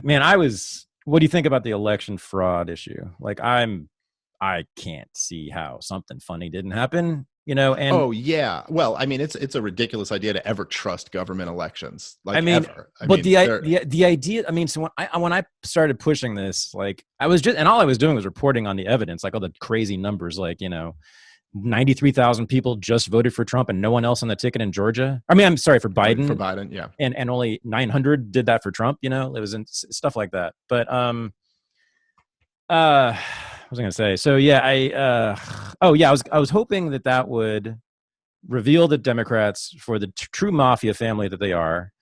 Man, what do you think about the election fraud issue? Like, I can't see how something funny didn't happen, and Oh yeah. Well, I mean, it's a ridiculous idea to ever trust government elections, I like mean, ever. I but mean, the they're the idea, I mean, so when I started pushing this, like I was just, and all I was doing was reporting on the evidence, like all the crazy numbers, like, 93,000 people just voted for Trump and no one else on the ticket in Georgia. I mean, I'm sorry, for for Biden, Biden. Yeah. and only 900 did that for Trump, it was in stuff like that. But what was I gonna say? So yeah, I was hoping that would reveal the Democrats for the true mafia family that they are,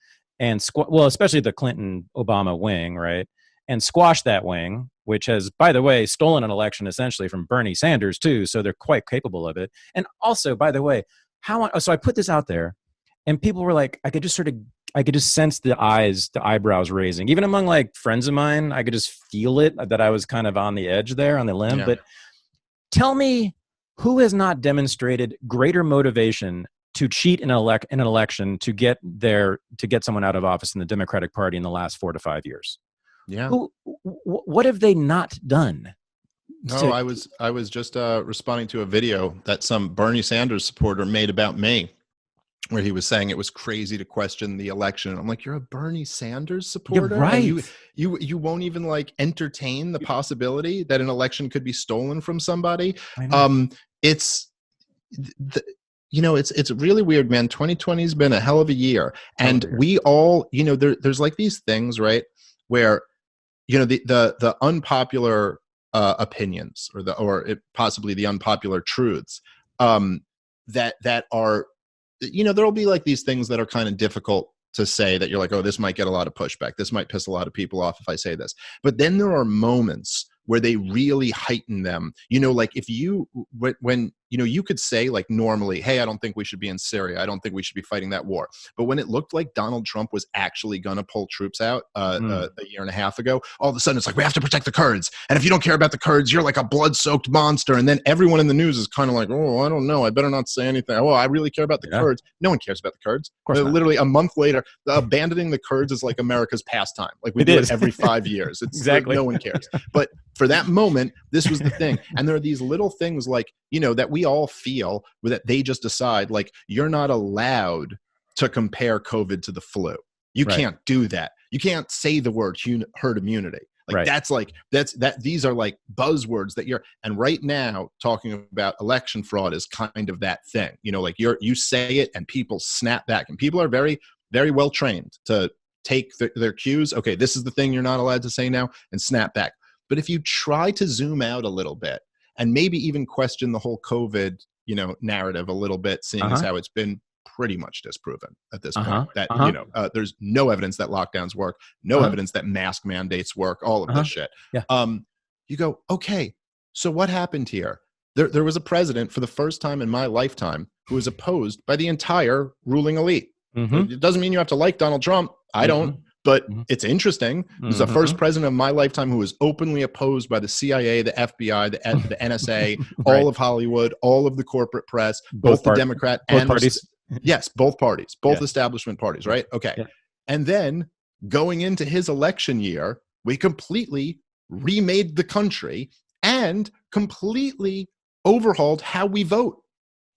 and especially the Clinton Obama wing, right? And squash that wing, which has, by the way, stolen an election essentially from Bernie Sanders too, so they're quite capable of it. And also, by the way, so I put this out there, and people were like, I could just sense the eyebrows raising, even among like friends of mine. I could just feel it, that I was kind of on the edge there, on the limb. Yeah. But tell me, who has not demonstrated greater motivation to cheat in an election to get someone out of office in the Democratic Party in the last 4 to 5 years? Yeah. What have they not done? No, I was just responding to a video that some Bernie Sanders supporter made about me, where he was saying it was crazy to question the election. I'm like, you're a Bernie Sanders You're supporter, and right. you won't even like entertain the possibility that an election could be stolen from somebody. I know. It's the, it's really weird, man. 2020 has been a hell of a year, and we all, there's like these things, right, where the unpopular opinions, or possibly the unpopular truths, that are, there'll be like these things that are kind of difficult to say, that you're like, oh, this might get a lot of pushback, this might piss a lot of people off if I say this. But then there are moments where they really heighten them. Like if when you could say, like, normally, hey, I don't think we should be in Syria, I don't think we should be fighting that war. But when it looked like Donald Trump was actually going to pull troops out a year and a half ago, all of a sudden it's like, we have to protect the Kurds. And if you don't care about the Kurds, you're like a blood-soaked monster. And then everyone in the news is kind of like, oh, I don't know, I better not say anything. Oh, I really care about the Kurds. No one cares about the Kurds. Of course not. Literally a month later, abandoning the Kurds is like America's pastime. Like we do it every 5 years. It's exactly. No one cares. But for that moment, this was the thing. And there are these little things, like, that we all feel, that they just decide, like, you're not allowed to compare COVID to the flu. You can't do that. You can't say the word herd immunity. Like these are like buzzwords that and right now talking about election fraud is kind of that thing, like you say it and people snap back, and people are very, very well trained to take their cues. Okay, this is the thing you're not allowed to say now, and snap back. But if you try to zoom out a little bit and maybe even question the whole COVID, narrative a little bit, seeing as how it's been pretty much disproven at this point, that, there's no evidence that lockdowns work, no evidence that mask mandates work, all of this shit. Yeah. You go, okay, so what happened here? There was a president for the first time in my lifetime who was opposed by the entire ruling elite. It doesn't mean you have to like Donald Trump. I don't. But it's interesting. He's the first president of my lifetime who was openly opposed by the CIA, the FBI, the NSA, all of Hollywood, all of the corporate press, both the Democrat and parties. Yes, both parties, both establishment parties, right? Okay. Yeah. And then going into his election year, we completely remade the country and completely overhauled how we vote.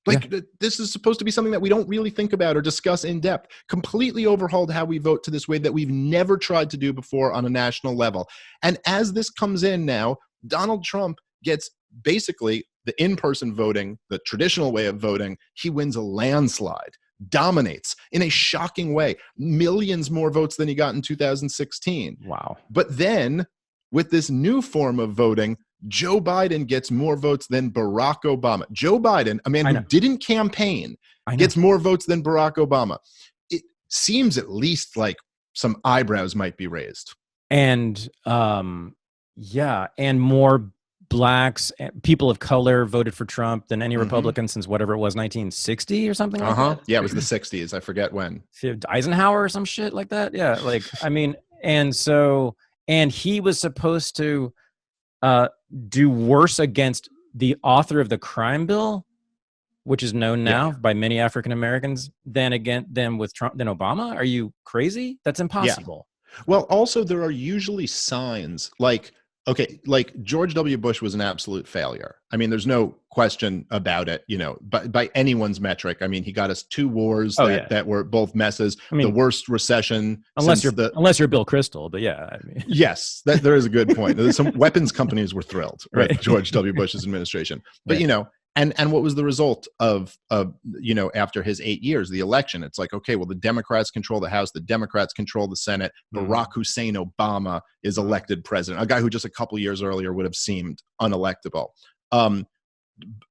Like, this is supposed to be something that we don't really think about or discuss in depth. Completely overhauled how we vote to this way that we've never tried to do before on a national level. And as this comes in now, Donald Trump gets basically the in-person voting, the traditional way of voting. He wins a landslide, dominates in a shocking way, millions more votes than he got in 2016. Wow. But then with this new form of voting, Joe Biden gets more votes than Barack Obama. Joe Biden, a man who didn't campaign, gets more votes than Barack Obama. It seems at least like some eyebrows might be raised. And and more blacks, people of color voted for Trump than any Republican since whatever it was, 1960 or something like that. Yeah, it was the 60s. I forget when. Eisenhower or some shit like that. Yeah, like, I mean, and he was supposed to do worse against the author of the crime bill, which is known now by many African Americans, than with Trump, than Obama. Are you crazy? That's impossible. Well, also there are usually signs like, okay, like George W. Bush was an absolute failure. I mean, there's no question about it, you know, but by anyone's metric. I mean, he got us 2 wars that were both messes, I mean, the worst recession unless you're Bill Kristol, but yeah, I mean. Yes, there is a good point. Some weapons companies were thrilled with George W. Bush's administration, but you know, and what was the result of you know, after his 8 years, the election? It's like, okay, well, the Democrats control the House, the Democrats control the Senate. Barack Hussein Obama is elected president, a guy who just a couple years earlier would have seemed unelectable.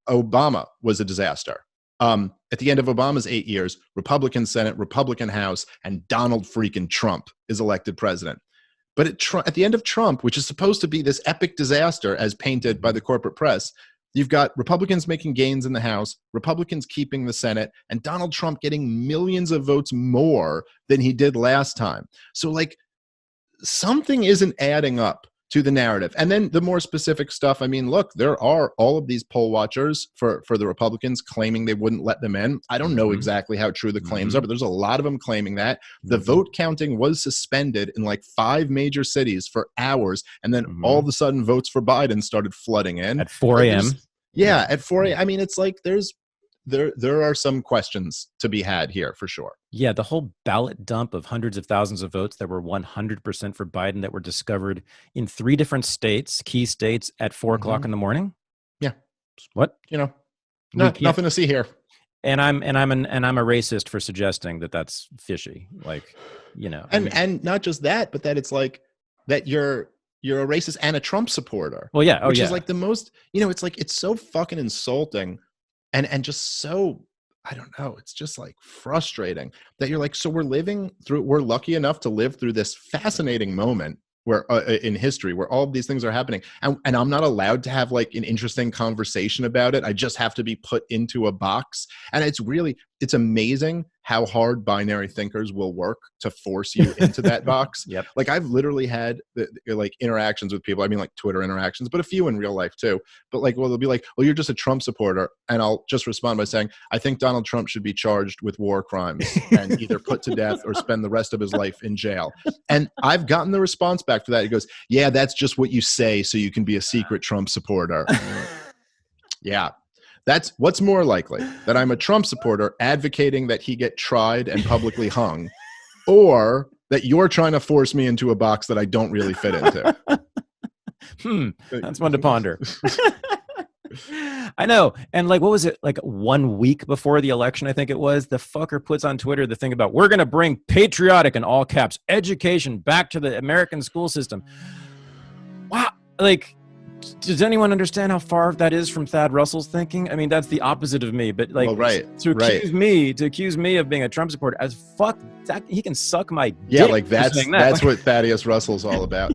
Obama was a disaster. At the end of Obama's 8 years, Republican Senate, Republican House, and Donald freaking Trump is elected president. But at the end of Trump, which is supposed to be this epic disaster as painted by the corporate press, you've got Republicans making gains in the House, Republicans keeping the Senate, and Donald Trump getting millions of votes more than he did last time. So, like, something isn't adding up to the narrative. And then the more specific stuff, I mean, look, there are all of these poll watchers for the Republicans claiming they wouldn't let them in. I don't know exactly how true the claims are, but there's a lot of them claiming that. The vote counting was suspended in like 5 major cities for hours, and then all of a sudden votes for Biden started flooding in. At 4 a.m.? Yeah, at 4 a.m. I mean, it's like there are some questions to be had here for sure. Yeah, the whole ballot dump of hundreds of thousands of votes that were 100% for Biden that were discovered in 3 different states, key states, at 4 o'clock in the morning. Yeah. What? You know, nothing to see here. And I'm a racist for suggesting that that's fishy. Like, you know, and not just that, but that it's like that you're a racist and a Trump supporter. Well, yeah, which is like the most, you know, it's like, it's so fucking insulting and just so, I don't know, it's just like frustrating that you're like, so we're lucky enough to live through this fascinating moment where in history where all of these things are happening, and I'm not allowed to have like an interesting conversation about it. I just have to be put into a box. And it's amazing how hard binary thinkers will work to force you into that box. Yep. Like, I've literally had like interactions with people. I mean, like Twitter interactions, but a few in real life too. But like, well, they'll be like, well, you're just a Trump supporter. And I'll just respond by saying, I think Donald Trump should be charged with war crimes and either put to death or spend the rest of his life in jail. And I've gotten the response back to that. He goes, yeah, that's just what you say so you can be a secret Trump supporter. Yeah. That's what's more likely, that I'm a Trump supporter advocating that he get tried and publicly hung, or that you're trying to force me into a box that I don't really fit into. That's one to ponder. I know. And like, what was it? Like 1 week before the election, I think it was, the fucker puts on Twitter the thing about, we're going to bring patriotic, in all caps, education back to the American school system. Wow. Like, does anyone understand how far that is from Thad Russell's thinking? I mean, that's the opposite of me. But like, to accuse me of being a Trump supporter, as fuck, that he can suck my dick. Yeah, like that's what Thaddeus Russell's all about.